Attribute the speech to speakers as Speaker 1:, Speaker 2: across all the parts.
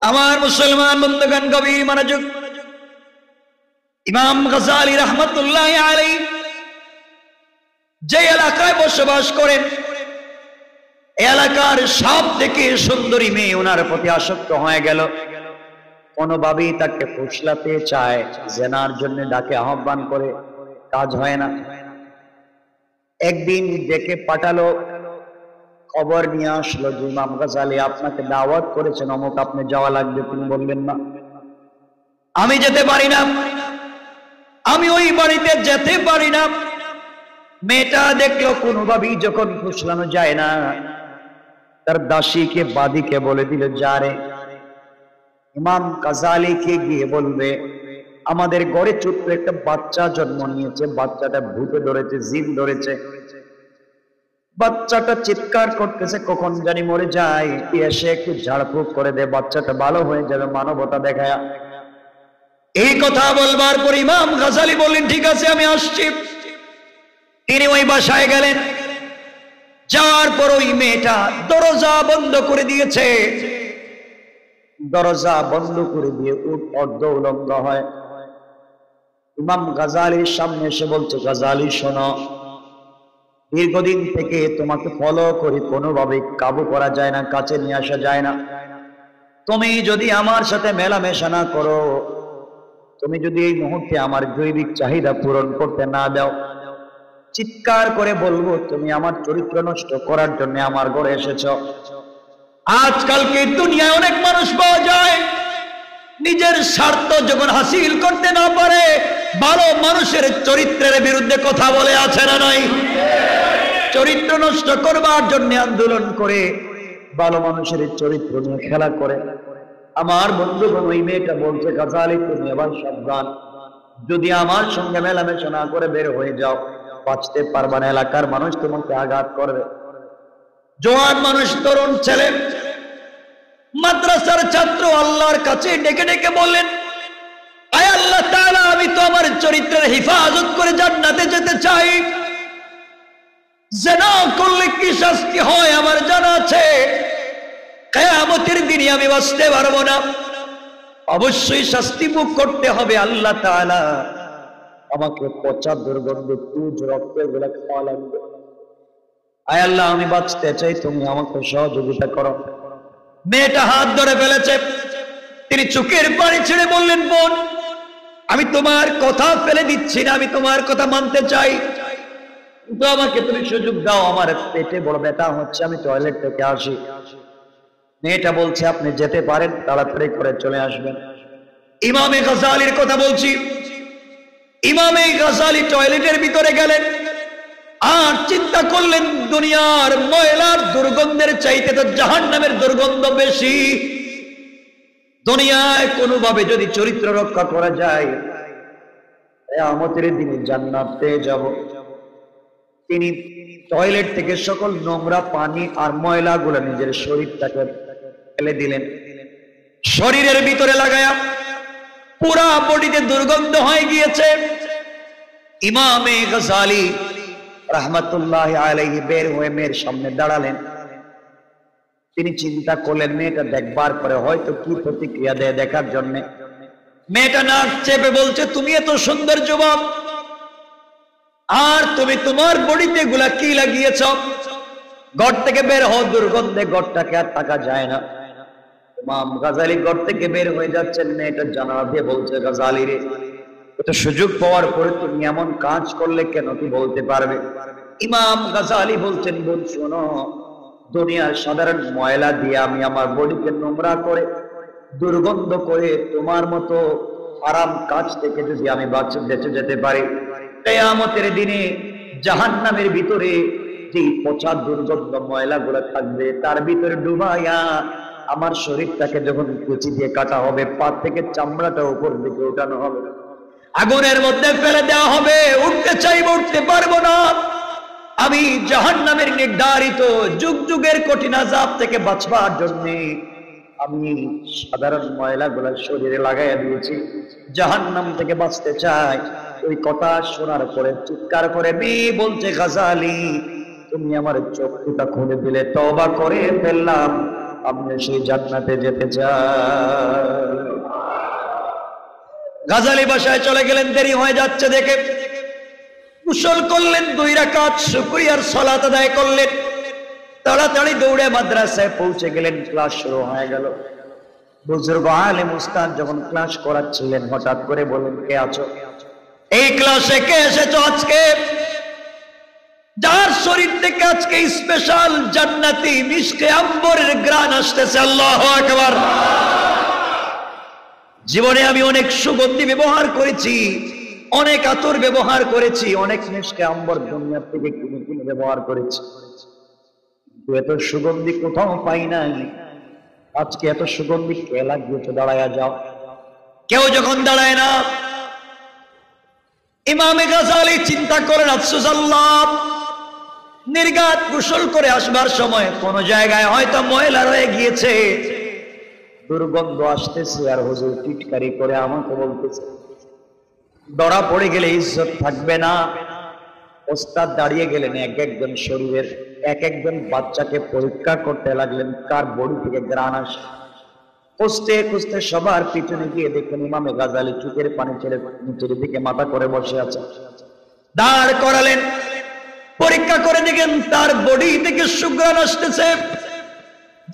Speaker 1: আমার মুসলমান বন্ধুগণ, গভীর মনোযোগ। ইমাম গাজ্জালী রাহমাতুল্লাহি আলাইহি যে এলাকায় বসবাস করেন, এলাকার সব থেকে সুন্দরী মেয়ে ওনার প্রতি আসক্ত হয়ে গেল। কোনোভাবেই তাকে ফুসলাতে চায়, জেনার জন্য ডাকে, আহ্বান করে, কাজ হয় না। একদিন ডেকে পাঠালো, খবর নিয়ে আসলো যে ইমাম গাজ্জালী আপনাকে দাওয়াত করেছেন, অমুক, আপনি যাওয়া লাগবে। তিনি বললেন না, আমি যেতে পারি না, আমি ওই বাড়িতে যেতে পারি না। মেয়েটা দেখলো কোনোভাবেই যখন ফুসলানো যায় না, তার দাসীকে, বাদীকে বলে দিল, যা রে ইমাম গাজ্জালীকে গিয়ে বলবে আমাদের ঘরে ছোট্ট একটা বাচ্চা জন্ম নিয়েছে, বাচ্চাটা ভূতে ধরেছে, জিন ধরেছে, বাচ্চাটা চিৎকার করতেছে, কখন জানি মরে যায়, এসে একটু ঝাড়ফুঁক করে দে, বাচ্চাটা ভালো হয়ে যাবে, মানবতা দেখায়। এই কথা বলবার পর ইমাম গাজ্জালী বললেন, ঠিক আছে, আমি আসছি। তিনি ওই বাসায় গেলেন। যাওয়ার পর ওই মেয়েটা দরজা বন্ধ করে দিয়েছে। দরজা বন্ধ করে দিয়ে অর্ধ উলঙ্গ হয়। ইমাম গাজ্জালীর সামনে এসে বলছে, গাজ্জালী শোনো, দীর্ঘদিন থেকে তোমাকে ফলো করি, কোনোভাবে কাবু করা যায় না, কাছে নিয়ে আসা যায় না। তুমি যদি আমার সাথে মেলামেশা না করো, তুমি যদি এই মুহূর্তে আমার জৈবিক চাহিদা পূরণ করতে না দাও, চিৎকার করে বলবো তুমি আমার চরিত্র নষ্ট করার জন্য আমার ঘরে এসেছ। আজকালকে দুনিয়ায় অনেক মানুষ পাওয়া যায়, নিজের স্বার্থ যখন হাসিল করতে না পারে, ভালো মানুষের চরিত্রের বিরুদ্ধে কথা বলে, আছে না নাই? চরিত্র নষ্ট করবার জন্য আন্দোলন করে, ভালো মানুষের চরিত্র নিয়ে খেলা করে। আমার বন্ধুগণ, ওই মেয়েটা বলছে, গাজ্জালী তুমি এবার সাবধান, যদি আমার সঙ্গে মেলামেশা না করে বের হয়ে যাও, বাঁচতে পারবা না, এলাকার মানুষ তোমাকে আঘাত করবে। জোয়ান মানুষ, তরুণ ছেলে, মাদ্রাসার ছাত্র আল্লাহর কাছে ডেকে ডেকে বললেন, আয় আল্লাহ তাআলা, আমি তো আমার চরিত্রের হেফাজত করে জান্নাতে যেতে চাই। জিনা করলে কি শাস্তি হয় আমার জানা আছে, কিয়ামতের দিনে আমি বাঁচতে পারবো না, অবশ্যই শাস্তি ভোগ করতে হবে। আল্লাহ তাআলা আমাকে পচা দুর্গন্ধ তুজ রক্তের গুলা খাওয়া লাগবে। আয় আল্লাহ, আমি বাঁচতে চাই, তুমি আমাকে সহযোগিতা করো। মেয়েটা হাত ধরে ফেলেছে। তিনি চোখের পানি ছেড়ে বললেন, বোন, আমি তোমার কথা ফেলে দিচ্ছি না, আমি তোমার কথা মানতে চাই, কিন্তু আমাকে তুমি সুযোগ দাও, আমার পেটে বড় ব্যথা হচ্ছে, আমি টয়লেট থেকে আসি। মেয়েটা বলছে, আপনি যেতে পারেন, তাড়াতাড়ি করে চলে আসবেন। ইমামে গাজ্জালীর কথা বলছি। ইমামে গাজ্জালী টয়লেটের ভিতরে গেলেন, আর চিন্তা করলেন, দুনিয়ার ময়লার দুর্গন্ধের চাইতে তো জাহান্নামের দুর্গন্ধ বেশি। দুনিয়ায় কোনোভাবে যদি চরিত্র রক্ষা করা যায়, কিয়ামতের দিনে জান্নাত পেয়ে যাব। তিনি টয়লেট থেকে সকল নোংরা পানি আর ময়লাগুলো নিজের শরীরটাকে ফেলে দিলেন, শরীরের ভিতরে লাগায়া পুরা বডিতে দুর্গন্ধ হয়ে গিয়েছে। ইমামে গাজ্জালী রাহমাতুল্লাহি আলাইহি বের হয়ে মেয়ের সামনে দাঁড়ালেন। তিনি চিন্তা করলেন, মেয়েটা দেখবার পরে হয়তো কি প্রতিক্রিয়া দেয় দেখার জন্য। মেয়েটা নাক চেপে বলছে, তুমি এত সুন্দর যুবক, আর তুমি তোমার বডিতে গুলা কি লাগিয়েছ? ঘর থেকে বের হও, দুর্গন্ধে ঘরটাকে আর থাকা যায় না। ইমাম গাজ্জালী ঘর থেকে বের হয়ে যাচ্ছেন, মেয়েটা জানালা দিয়ে বলছে, গাজ্জালী রে, এটা সুযোগ পাওয়ার পরে তুমি এমন কাজ করলে কেন, কি বলতে পারবে? ইমাম গাজ্জালী বলছেন, বোন শোনো, দুনিয়ার সাধারণ ময়লা দিয়ে আমি আমার বডিকে নোংরা করে, দুর্গন্ধ করে, তোমার মতো আরাম কাজ থেকে যদি আমি বেঁচে যেতে পারি, কিয়ামতের দিনে জাহান্নামের ভিতরে যে পচা দুর্গন্ধ ময়লাগুলো থাকবে, তার ভিতরে ডুবাইয়া আমার শরীরটাকে যখন কুচি দিয়ে কাটা হবে, পা থেকে চামড়াটা উপর দিকে উঠানো হবে, আগুনের মধ্যে ফেলে দেওয়া হবে, উঠতে চাইবো উঠতে পারবো না। আমি জাহান্নামের নির্ধারিত যুগ যুগের কঠিন আযাব থেকে বাঁচবার জন্য আমি সাধারণ ময়লাগুলো শরীরে লাগাইয়া দিয়েছি, জাহান্নাম থেকে বাঁচতে চাই। ওই কথা শোনার পরে চিৎকার করে মেয়ে বলছে, গাজ্জালী, তুমি আমার চক্ষুটা খুলে দিলে, তওবা করে ফেললাম, আমি সেই জান্নাতে যেতে চাই। গাজালি বাসায় চলে গেলেন, দেরি হয়ে যাচ্ছে দেখে গোসল করলেন, 2 রাকাত শুকরিয়ার সালাত আদায় করলেন, তাড়াতাড়ি দৌড়ে মাদ্রাসায় পৌঁছে গেলেন। ক্লাস শুরু হয়ে গেল। বুজুর্গ আলেম উস্তাদ যখন ক্লাস করাচ্ছিলেন হঠাৎ করে বলেন, কে আছো এই ক্লাসে? কে এসেছো আজকে? যার শরীর থেকে আজকে স্পেশাল জান্নাতি মিশকে আম্বরের গ্রান আসতেছে। আল্লাহু আকবার। জীবনে আমি অনেক সুগন্ধি ব্যবহার করেছি, অনেক আতর ব্যবহার করেছি, অনেক মিশকে আম্বর দুনিয়া থেকে কিনে কিনে ব্যবহার করেছি, কিন্তু এত সুগন্ধি কোথাও পাই নাই। আজকে এত সুগন্ধি কে লাগিয়েছে? দাঁড়ায়া যাও। কেউ যখন দাঁড়ায় না, ইমামে গাজালি চিন্তা করেন, আফসোস আল্লাহ, নির্ঘাত গোসল করে আসবার সময় কোন জায়গায় হয়তো ময়লা রয়ে গিয়েছে, দুর্গন্ধ আসতেছে, আর হুজুর টিটকারি করে আমাকে বলতেছে। ধরা পড়ে গেলে ইজ্জত থাকবে না। ওস্তাদ দাঁড়িয়ে গেলেন, একজন শরীরের একজন বাচ্চাকে পরীক্ষা করতে লাগলেন কার বডি থেকে গ্রান আসে। খুঁজতে খুঁজতে সবার পিছনে গিয়ে দেখেন ইমামে গাজালি চোখের পানি ছেড়ে নিচের দিকে মাথা করে বসে আছে। দাঁড় করালেন, পরীক্ষা করে দেখেন তার বডি থেকে সুঘ্রাণ আসতেছে।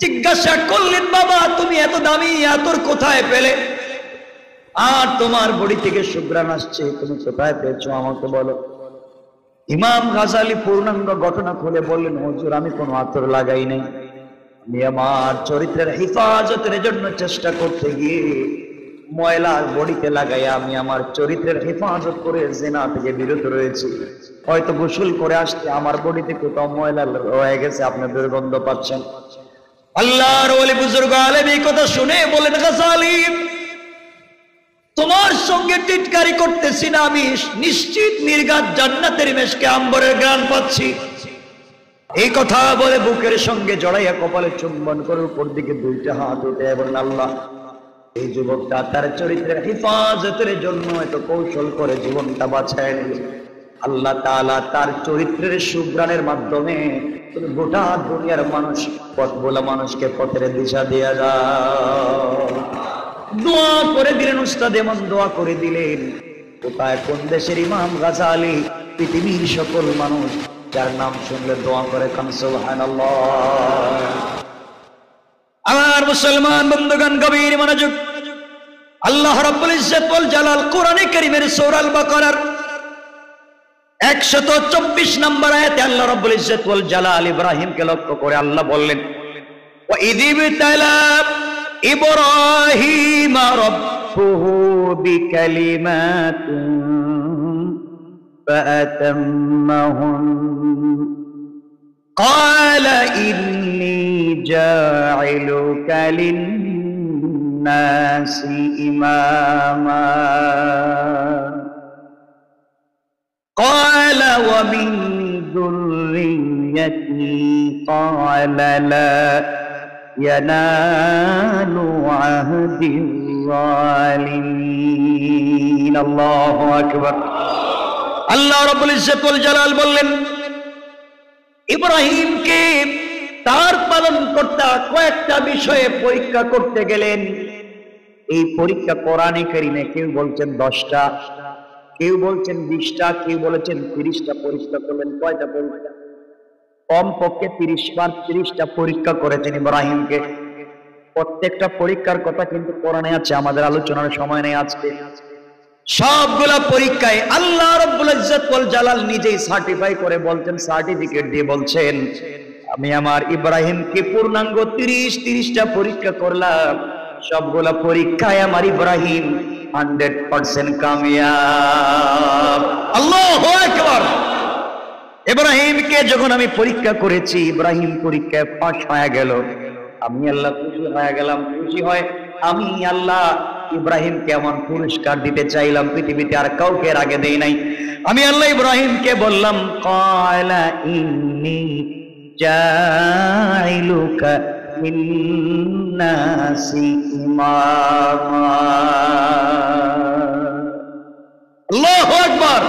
Speaker 1: জিজ্ঞাসা করলেন, বাবা তুমি এত দামি আতর কোথায় পেলে? আর তোমার বডি থেকে সুঘ্রাণ আসছে, তুমি কোথায় পেয়েছো আমাকে বলো। ইমাম গাজালি পূর্ণাঙ্গ ঘটনা খুলে বললেন, হুজুর আমি কোনো আতর লাগাই নাই, আমি আমার চরিত্রের হেফাজতের জন্য চেষ্টা করতে গিয়ে ময়লার বডিতে লাগাই আমি আমার চরিত্রের হেফাজত করে জিনা থেকে বিরত রয়েছি। হয়তো গোসল করে আসতে আমার বডিতে কোথাও ময়লা রয়ে গেছে, আপনি দুর্গন্ধ পাচ্ছেন। আল্লাহর ওলি বুজুর্গ আলেম এই কথা শুনে বলেন, গাজালি তোমার সঙ্গে টিটকারি করতেছি না, আমি নিশ্চিত নির্ঘাত জান্নাতের মেশকে আম্বরের গ্রাণ পাচ্ছি। এই কথা বলে বুকের সঙ্গে জড়াইয়া কপালে চুম্বন করে উপর দিকে 2টা হাত উঠে এবং আল্লাহ এই যুবকটা তার চরিত্রের হেফাজতের জন্য এত কৌশল করে জীবনটা বাঁচায় নিল। আল্লাহ তাআলা তার চরিত্রের সুঘ্রাণের মাধ্যমে গোটা দুনিয়ার মানুষ, পথ বলা মানুষকে পথের দিশা দিয়ে যায়। দোয়া করে দিলেন উস্তাদ, এমন দোয়া করে দিলেন কোথায় কোন দেশের ইমাম গাজালি পৃথিবীর সকল মানুষ যার নাম শুনলে দোয়া করে কান সুবহানাল্লাহ। আমার মুসলমান বন্ধুগণ গভীর মনোযোগ। আল্লাহ রাব্বুল ইজ্জত ওয়াল জালাল কোরআনে কারীমের সূরা আল বাকারার 124 নম্বর আয়াতে আল্লাহ রাব্বুল ইজ্জত ওয়াল জালাল ইব্রাহিমকে লক্ষ্য করে আল্লাহ বললেন, ওয়া ইযিবতালা ইব্রাহিম রাব্বুহু বিকালিমাতিন ফাআতাম্মাহুন قال إني جاعلك للناس إماما قال ومن ذريتي قال لا ينال عهد الظالمين الله أكبر আল্লাহ রাব্বুল ইজ্জত ওয়াল জালাল বললেন, ইব্রাহিমকে তার পালনকর্তা কয়েকটা বিষয়ে পরীক্ষা করতে গেলেন। এই পরীক্ষা কোরআনে কারীমে কেউ বলছেন 10টা, কেউ বলছেন 20টা, কেউ বলেছেন 30টা পরীক্ষা করলেন। কয়টা পরীক্ষা? কমপক্ষে 30 বার 30টা পরীক্ষা করেছেন ইব্রাহিমকে। প্রত্যেকটা পরীক্ষার কথা কিন্তু কোরআনে আছে, আমাদের আলোচনার সময় নেই আজকে। সবগুলা পরীক্ষায় আল্লাহ রাব্বুল ইজ্জত ওয়াল জালাল নিজেই সার্টিফাই করে বলছেন, সার্টিফিকেট দিয়ে বলছেন, আমি আমার ইব্রাহিমকে পূর্ণাঙ্গ 30টা পরীক্ষা করলাম, সবগুলা পরীক্ষায় আমার ইব্রাহিম 100% কামিয়াব। আল্লাহু আকবার। ইব্রাহিমকে যখন আমি পরীক্ষা করেছি, ইব্রাহিম পরীক্ষায় পাস হয়ে গেল, আমি আল্লাহ খুশি হয়ে গেলাম। খুশি হয় আমি আল্লাহ ইব্রাহিমকে এমন পুরস্কার দিতে চাইলাম পৃথিবীতে আর কাউকে এর আগে দেই নাই। আমি আল্লাহ ইব্রাহিমকে বললাম, ক্বালা ইন্নী জাইলুকা লিন্নাসি ইমামা। আল্লাহু আকবার।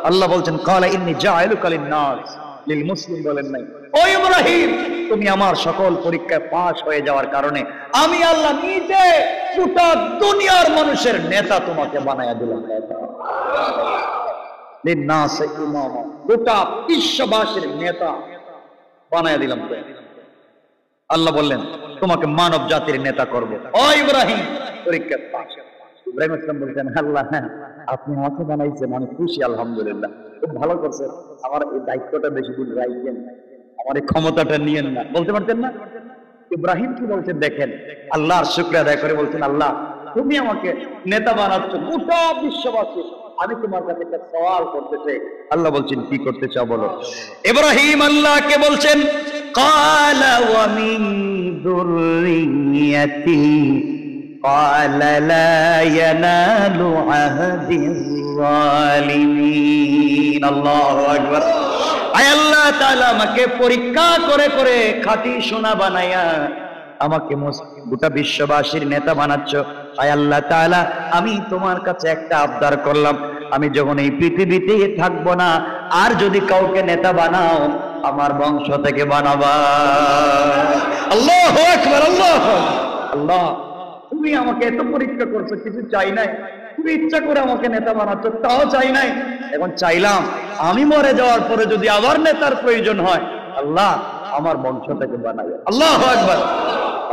Speaker 1: আল্লাহ বলছেন ক্বালা ইন্নী জাইলুকা লিন্নাস, লিল মুসলিম বলেন নাই, ও ইব্রাহিম, তুমি আমার সকল পরীক্ষায় পাশ হয়ে যাওয়ার কারণে আমি আল্লাহ নিজে গোটা দুনিয়ার মানুষের নেতা তোমাকে বানায়া দিলাম। গোটা বিশ্ববাসীর নেতা বানায়া দিলাম। আল্লাহ বললেন তোমাকে মানব জাতির নেতা করব। ও ইব্রাহিম, পরীক্ষা পাস। ইব্রাহিম ইসলাম বলছেন, আল্লাহ আপনি আমাকে বানাইছেন, আমি খুশি, আলহামদুলিল্লাহ, খুব ভালো করছেন। আমার এই দায়িত্বটা বেশি দিন রাখবেন, আমার এই ক্ষমতাটা নিয়েন না, বলতে পারতেন না? ইব্রাহিম কি বলছেন দেখেন, আল্লাহর শুকরিয়া আদায় করে বলছেন, আল্লাহ তুমি আমাকে নেতা বানাচ্ছ গোটা বিশ্ববাসী, আমি তোমার কাছে একটা সওয়াল করতে চাই। আল্লাহ বলছেন কি করতে চাও বলো। ইব্রাহিম আল্লাহকে বলছেন, ক্বালা ওয়া মিন যুররিয়াতি ক্বালা লা ইয়ানালু আহদিজ যালিমিন। আল্লাহু আকবার। আয় আল্লাহ তাআলা আমাকে পরীক্ষা করে করে খাঁটি সোনা বানায়া আমাকে গোটা বিশ্ববাসীর নেতা বানাচ্ছ। আয় আল্লাহ তাআলা, আমি তোমার কাছে একটা আবদার করলাম, আমি যখন এই পৃথিবীতে থাকবো না, আর যদি কাউকে নেতা বানাও আমার বংশ থেকে বানাবা। আল্লাহু আকবার, আল্লাহ আল্লাহ, তুমি আমাকে এত পরীক্ষা করছো, কিছু চাই নাই, তুমি ইচ্ছা করে আমাকে নেতা বানাচ্ছ, তাও চাই নাই, এখন চাইলাম আমি মরে যাওয়ার পরে যদি আবার নেতার প্রয়োজন হয়, আল্লাহ আমার বংশ থেকে বানাবে। আল্লাহু আকবার।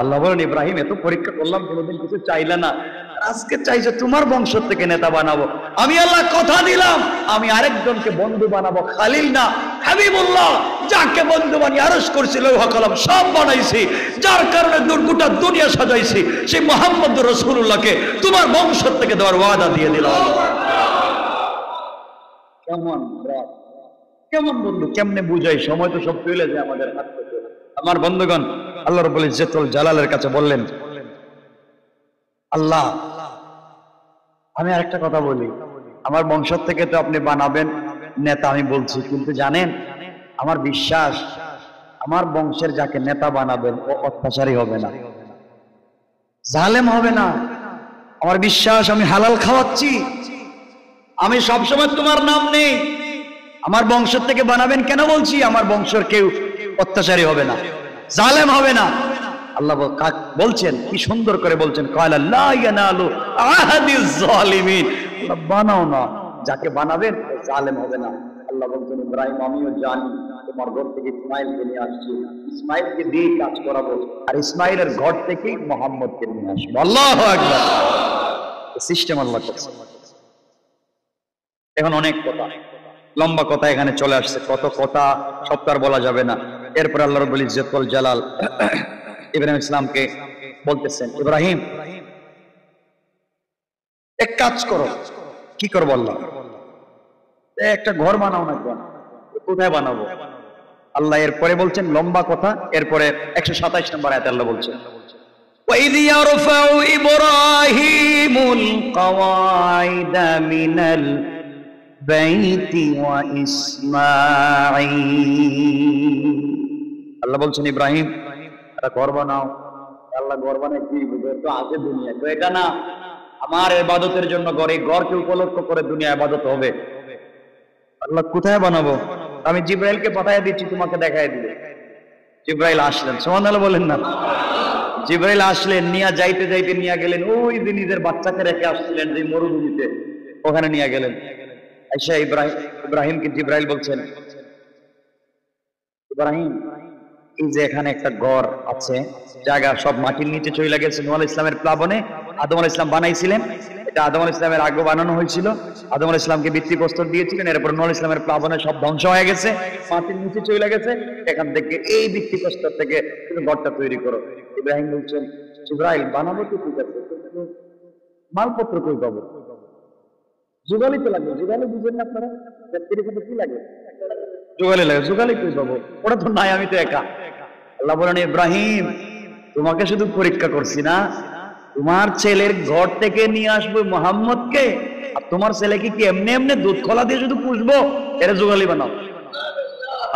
Speaker 1: আল্লাহ বলেন, ইব্রাহিম এত পরীক্ষা করলাম, কোনোদিন কিছু চাইলে না, আজকে চাইছে তোমার বংশ থেকে নেতা বানাবো। আমি আল্লাহ কথা দিলাম, আমি আরেকজনকে বন্ধু বানাবো, খালিল না হাবিবুল্লাহ, যাকে বন্ধু বানিয়ে আরশ করছি, লৌহ কলম সব বানাইছি, যার কারণে গোটা দুনিয়া সাজাইছি, সেই মুহাম্মদ রাসূলুল্লাহকে তোমার বংশ থেকে দেওয়ার ওয়াদা দিয়ে দিলাম। কেমন কেমন বন্ধু, কেমনে বুঝাই, সময় তো সব চলে যায় আমাদের হাত থেকে। আমার বন্ধুগণ, আল্লাহ রাব্বুল ইজ্জতুল জালালের কাছে বললেন, আল্লাহ আমি আরেকটা কথা বলি, আমার বংশ থেকে তো আপনি বানাবেন নেতা, আমি বলছি, কিন্তু জানেন আমার বিশ্বাস, আমার বংশের যাকে নেতা বানাবেন ও অত্যাচারী হবে না, জালেম হবে না। আমার বিশ্বাস, আমি হালাল খাওয়াচ্ছি, আমি সবসময় তোমার নাম নেই, আমার বংশ থেকে বানাবেন কেন বলছি, আমার বংশের কেউ অত্যাচারী হবে না, জালেম হবে না। আল্লাহ বলছেন, কি সুন্দর করে বলছেন, ক্বালা লা ইয়ানালু আহাদিজ যালিমিন, বানাও না, যাকে বানাবেন জালেম হবে না। আল্লাহ বলছেন, ইব্রাহিম আমিও জানি তোমার ঘর থেকে ইসমাইলকে নিয়ে আসছি, ইসমাইলকে দিয়ে কাজ করাবো, আর ইসমাইলের ঘর থেকেই মুহাম্মদকে নিয়ে আসবো। আল্লাহু আকবার। সিস্টেম আল্লাহ করছে। এখন অনেক কথা, লম্বা কথা এখানে চলে আসছে, কত কথা সব তো আর বলা যাবে না। এরপর আল্লাহ রাব্বুল ইজ্জতুল জালাল ইব্রাহিম ইসলামকে বলতেছেন, ইব্রাহিম এক কাজ করো। কি করবো? আল্লাহ একটা ঘর বানাও না, কেন, কোথায় বানাবো? আল্লাহ এরপরে বলছেন লম্বা কথা, এরপরে 127 নম্বর আয়াতে আল্লাহ বলছেন, وَإِذْ يَرْفَعُ إِبْرَاهِيمُ الْقَوَاعِدَ مِنَ الْبَيْتِ وَإِسْمَاعِيلُ। আল্লাহ বলছেন, ইব্রাহিম একটা ঘর বানাও। আল্লাহ ঘর বানায় কি বুঝে, তো আছে দুনিয়া, তো এটা না আমার ইবাদতের জন্য ঘর, এই ঘরকে উপলক্ষ করে দুনিয়া ইবাদত হবে। আল্লাহ কোথায় বানাবো? আমি জিব্রাইলকে পাঠিয়ে দিচ্ছি, তোমাকে দেখায় দিবে। জিব্রাইল আসলেন, সুবহানাল্লাহ বলেন না। জিব্রাইল আসলেন, নিয়ে যাইতে যাইতে নিয়ে গেলেন ওই যে নিজের বাচ্চাকে রেখে আসছিলেন যে মরুভূমিতে, ওখানে নিয়ে গেলেন। আয়েশা ইব্রাহিমকে জিব্রাইল বলছেন, ইব্রাহিম এই যে এখানে একটা ঘর আছে, জায়গা সব মাটির নিচে চলে গেছে, নূহ আলাইহিস সালামের প্লাবনে আদম আলাইহিস সালাম বানাইছিলেন। এটা আদম আলাইহিস সালামের আগে বানানো হয়েছিল, আদম আলাইহিস সালামকে ভিত্তিপ্রস্তর দিয়েছিলেন, এরপর নূহ আলাইহিস সালামের প্লাবনে সব ধ্বংস হয়ে গেছে, মাটির নিচে চলে গেছে, এখান থেকে এই ভিত্তিপ্রস্তর থেকে তুমি ঘরটা তৈরি করো। ইব্রাহিম বলছেন, জিব্রাইল বানাবো তো ঠিক আছে, মালপত্র কই পাবো? জোগালি তো লাগবে, জোগালি বুঝেন না আপনারা, কি লাগে? জোগালি লাগে, জোগালি কই পাবো? ওটা তো নাই, আমি তো একা। আল্লাহ বলেন, ইব্রাহিম তোমাকে শুধু পরীক্ষা করছি না, তোমার ছেলের ঘর থেকে নিয়ে আসবো মুহাম্মদকে, আর তোমার ছেলেকে কি এমনি এমনি দুধ খোলা দিয়ে শুধু পুষবো? এর জোগালি বানাও।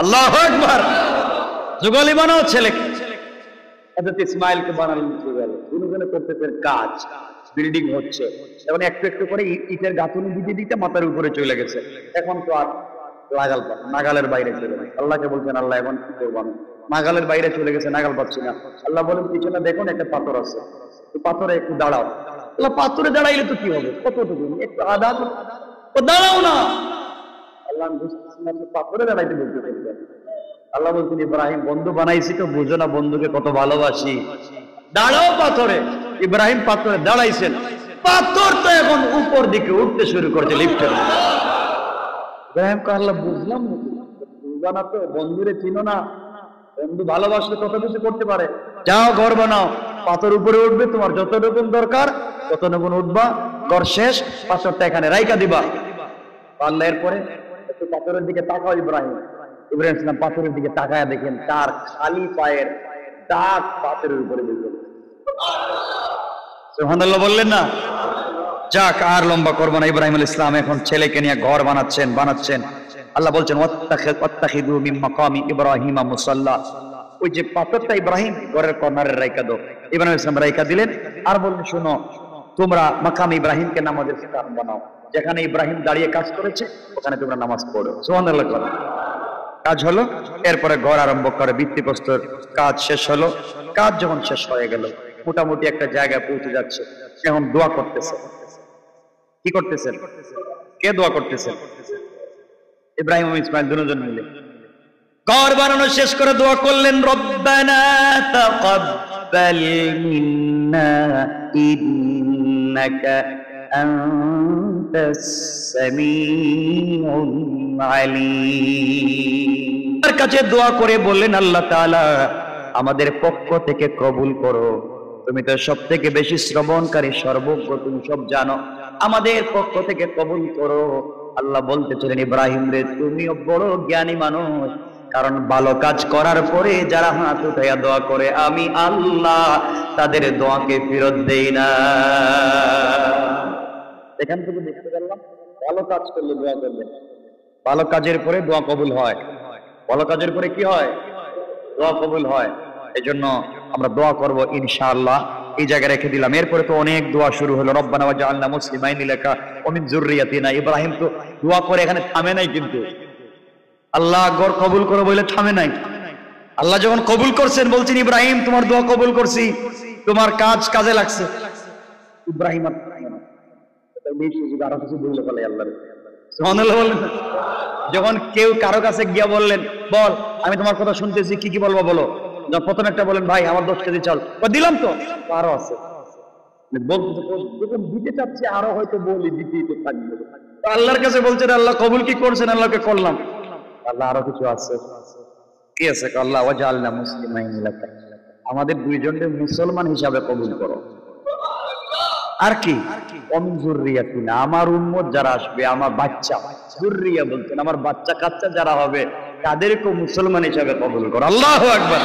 Speaker 1: আল্লাহু আকবার। জোগালি বানাও ছেলেকে। হযরত ইসমাইলকে বানালেন জোগালি, দুজনে করতেছেন কাজ, বিল্ডিং হচ্ছে, এখন একটু একটু করে ইটের গাঁথুনি দিতে দিতে মাথার উপরে চলে গেছে। এখন তো আর নাগালের বাইরে চলে গেছে। আল্লাহকে বলছেন আল্লাহ এখন কি করবো আমি, নাগালের বাইরে চলে গেছে, নাগাল পাচ্ছি না। আল্লাহ বলেন পিছনে দেখুন একটা পাথর আছে, পাথরে একটু দাঁড়াও। আল্লাহ পাথরে দাঁড়াইলে তো কি হবে, কতটুকু একটু আধা দাঁড়াও না। আল্লাহ বুঝতেছি না পাথরে দাঁড়াইতে বলতে। আল্লাহ বলছেন ইব্রাহিম বন্ধু বানাইছি তো, বুঝো না বন্ধুকে কত ভালোবাসি, দাঁড়াও পাথরে। ইব্রাহিম পাথরে দাঁড়াইছেন, পাথর তো এখন উপর দিকে উঠতে শুরু করছে লিফটের। ইব্রাহিম কে আল্লাহ বুঝলাম না তো, বন্ধুরে চিনো না, বন্ধু ভালোবাসলে কত কিছু করতে পারে। যাও ঘর বানাও, পাথর উপরে উঠবে, তোমার যতটুকু দরকার ততটুকু উঠবা, ঘর শেষ, পাথরটা এখানে রাইকা দিবা। আল্লাহ এরপরে একটু পাথরের দিকে তাকাও। ইব্রাহিম ইসলাম পাথরের দিকে তাকায় দেখেন তার খালি পায়ের দাগ পাথরের উপরে দেখেন। সুবহানাল্লাহ বললেন না? যাক আর লম্বা করবো না। ইব্রাহিম আলাইহিস সালাম এখন ছেলেকে নিয়ে ঘর বানাচ্ছেন। আল্লাহ বলছেন ওয়াত্তাখিযু মিন মাকামি ইব্রাহিম মুসাল্লা। ওই যে পাথরটা ইব্রাহিম ঘরের কর্নারে রাইখা দাও। ইব্রাহিম আলাইহিস সালাম রাইখা দিলেন আর বললেন শোনো তোমরা মাকাম ইব্রাহিমকে নামাজের স্থান বানাও, যেখানে ইব্রাহিম দাঁড়িয়ে কাজ করেছে ওখানে তোমরা নামাজ পড়ো। সুবহানাল্লাহ। কাজ হলো, এরপরে ঘর আরম্ভ করে, ভিত্তিপ্রস্তর কাজ শেষ হলো। কাজ যখন শেষ হয়ে গেল, মোটামুটি একটা জায়গায় পৌঁছে যাচ্ছে, এখন দোয়া করতেছে। কি করতেছেন? কে দোয়া করতেছেন? ইব্রাহিম ও ইসমাইল দুজন মিলে ঘর বানানো শেষ করে দোয়া করলেন, রব্বানা তাকাব্বাল মিন্না ইন্নাকা আনতাস সামিউল আলিম। তার কাছে দোয়া করে বললেন আল্লাহ তাআলা আমাদের পক্ষ থেকে কবুল করো, তুমি তো সব থেকে বেশি শ্রবণকারী, সর্বজ্ঞ, তুমি সব জানো, আমাদের পক্ষ থেকে কবুল করো। আল্লাহ বলতেছিলেন ইব্রাহিম রে তুমিও বড় জ্ঞানী মানুষ, কারণ ভালো কাজ করার পরে যারা হাত উঠাইয়া দোয়া করে আমি আল্লাহ তাদের দোয়াকে ফেরত দেই না। এখান থেকে দেখতে পেলাম ভালো কাজ করলে দোয়া করবেন, ভালো কাজের পরে দোয়া কবুল হয়। ভালো কাজের পরে কি হয়? দোয়া কবুল হয়। এজন্য আমরা দোয়া করব ইনশাআল্লাহ। এই জায়গায় রেখে দিলাম। এরপরে তো অনেক দোয়া শুরু হলো, রব্বানা ওয়াজআলনা মুসলিমাইন লাকা ওয়া মিন যুররিয়াতিনা। ইব্রাহিম তো দোয়া করে এখানে থামে নাই, কিন্তু আল্লাহ ঘর কবুল করো বলে থামে নাই। আল্লাহ যখন কবুল করছেন বলছেন ইব্রাহিম তোমার দোয়া কবুল করছি, তোমার কাজ কাজে লাগছে। ইব্রাহিম আরো কিছু বললে বলে আল্লাহ সুবহানাল্লাহ বললেন। যখন কেউ কারো কাছে গিয়া বললেন বল আমি তোমার কথা শুনতেছি, কি কি বলবো বলো, প্রথম একটা বলেন ভাই আমার 10 কেজি চাল, দিলাম তো আরো আছে, যখন দিতে চাচ্ছি আরো হয়তো বলি দিতেই তো থাকবে। আল্লাহর কাছে বলছেন আল্লাহ কবুল কি করছেন, আল্লাহকে করলাম, আল্লাহ আরো কিছু আছে। কি আছে? আল্লাহ ওয়াজআলনা মুসলিমাইন লাকা, আমাদের দুইজনকে মুসলমান হিসাবে কবুল করো। আর কি? ওমিন যুররিয়াতিনা, আমার উম্মত যারা আসবে, আমার বাচ্চা, যুররিয়া বলছেন আমার বাচ্চা কাচ্চা যারা হবে তাদেরকে মুসলমান হিসাবে কবুল করো। আল্লাহু আকবার।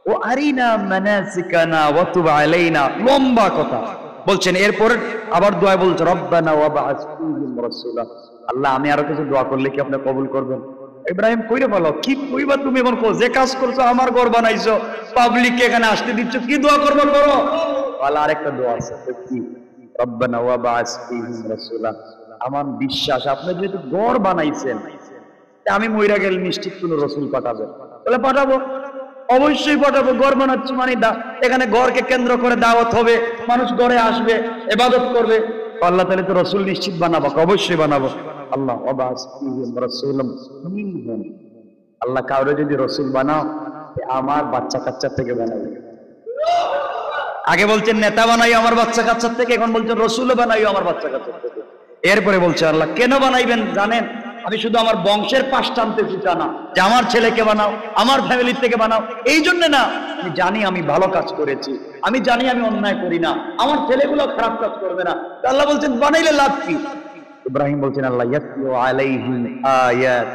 Speaker 1: ও আরিনা মানাসিকানা ওয়া তুব আলাইনা, লম্বা কথা বলছেন। এরপর আবার দোয়া বলছে রব্বানা ওয়া বা'আস ফীহিম রাসূলা, আল্লাহ আমি আরো কিছু দোয়া করলে কি আপনি কবুল করবেন? ইব্রাহিম কইরে বলো কি কইবা তুমি, এখন যে কাজ করছো আমার ঘর বানাইছো, পাবলিককে এখানে আসতে দিচ্ছ, কি দোয়া করবো করো। আল্লাহ আরেকটা দোয়া আছে, কি? রব্বানা ওয়া বা'আস ফীহিম রাসূলা, আমার বিশ্বাস আপনি যেহেতু ঘর বানাইছেন আমি মইরা গেলে নিশ্চিত কোন রাসূল পাঠাবেন, তাহলে পাঠাবো, অবশ্যই পাঠাবো। ঘর বানাচ্ছি মানে এখানে ঘরকে কেন্দ্র করে দাওয়াত হবে, মানুষ ঘরে আসবে, ইবাদত করবে, আল্লাহ তাআলা তো রাসূল নিশ্চিত বানাবো, অবশ্যই বানাবো। আল্লাহ ওয়াবাস ফীহিম রাসূলাম মিনহুম, আল্লাহ কাউরে যদি রাসূল বানাও আমার বাচ্চা কাচ্চা থেকে বানাবে। আগে বলছেন নেতা বানাই আমার বাচ্চা কাচ্চা থেকে, এখন বলছেন রাসূল বানাই আমার বাচ্চা কাচ্চা থেকে। এরপরে বলছে আল্লাহ কেন বানাইবেন জানেন? আমি শুধু আমার বংশের পাশ টানতেছি তা না, যে আমার ছেলেকে বানাও, আমার ফ্যামিলির থেকে বানাও, এই জন্য না, আমি জানি আমি ভালো কাজ করেছি, আমি জানি আমি অন্যায় করি না, আমার ছেলেগুলো খারাপ কাজ করবে না। আল্লাহ বলছেন বানাইলে লাভ কি? ইব্রাহিম বলছেন আল্লাহ ইয়াতলু আলাইহিম আয়াত,